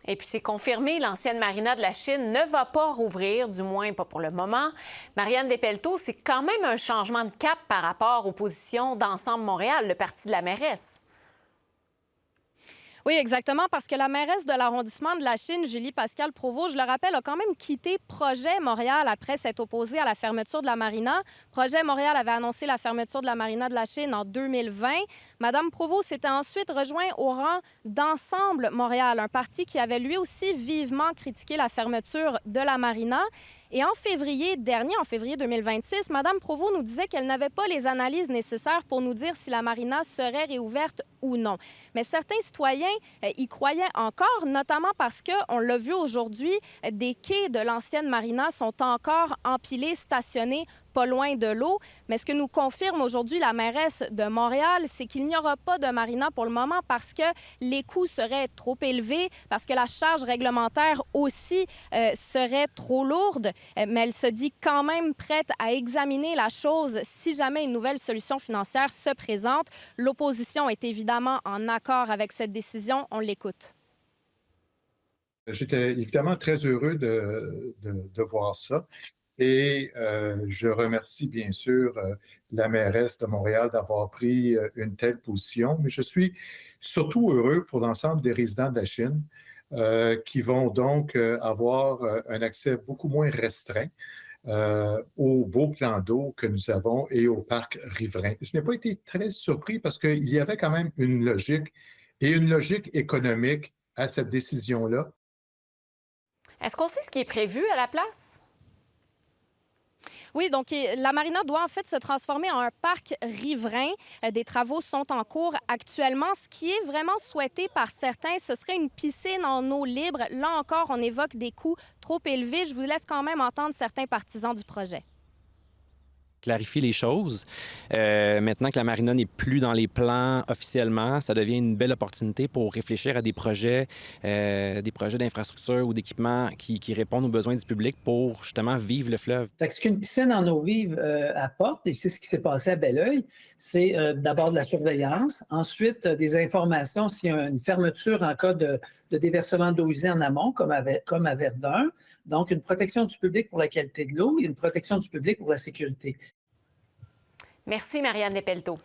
Et puis, c'est confirmé, l'ancienne marina de la Chine ne va pas rouvrir, du moins pas pour le moment. Marianne Despelteaux, c'est quand même un changement de cap par rapport aux positions d'Ensemble Montréal, le parti de la mairesse. Oui, exactement, parce que la mairesse de l'arrondissement de la Chine, Julie Pascal Provost, je le rappelle, a quand même quitté Projet Montréal après s'être opposée à la fermeture de la marina. Projet Montréal avait annoncé la fermeture de la marina de la Chine en 2020. Madame Provost s'était ensuite rejoint au rang d'Ensemble Montréal, un parti qui avait lui aussi vivement critiqué la fermeture de la marina. Et en février dernier, en février 2026, Mme Provost nous disait qu'elle n'avait pas les analyses nécessaires pour nous dire si la marina serait réouverte ou non. Mais certains citoyens y croyaient encore, notamment parce que, on l'a vu aujourd'hui, des quais de l'ancienne marina sont encore empilés, stationnés pas loin de l'eau. Mais ce que nous confirme aujourd'hui la mairesse de Montréal, c'est qu'il n'y aura pas de marina pour le moment parce que les coûts seraient trop élevés, parce que la charge réglementaire aussi serait trop lourde. Mais elle se dit quand même prête à examiner la chose si jamais une nouvelle solution financière se présente. L'opposition est évidemment en accord avec cette décision. On l'écoute. J'étais évidemment très heureux de voir ça. Et je remercie bien sûr la mairesse de Montréal d'avoir pris une telle position, mais je suis surtout heureux pour l'ensemble des résidents de la Chine qui vont donc avoir un accès beaucoup moins restreint au beau plan d'eau que nous avons et au parc riverain. Je n'ai pas été très surpris parce qu'il y avait quand même une logique et une logique économique à cette décision-là. Est-ce qu'on sait ce qui est prévu à la place? Oui, donc la marina doit en fait se transformer en un parc riverain. Des travaux sont en cours actuellement. Ce qui est vraiment souhaité par certains, ce serait une piscine en eau libre. Là encore, on évoque des coûts trop élevés. Je vous laisse quand même entendre certains partisans du projet. Clarifier les choses. Maintenant que la marina n'est plus dans les plans officiellement, ça devient une belle opportunité pour réfléchir à des projets d'infrastructure ou d'équipement qui répondent aux besoins du public pour justement vivre le fleuve. Fait que ce qu'une piscine en eau vive apporte, et c'est ce qui s'est passé à Belleuil, c'est d'abord de la surveillance, ensuite des informations s'il y a une fermeture en cas de déversement d'eau usée en amont, comme à Verdun. Donc, une protection du public pour la qualité de l'eau et une protection du public pour la sécurité. Merci, Marianne Despelteaux.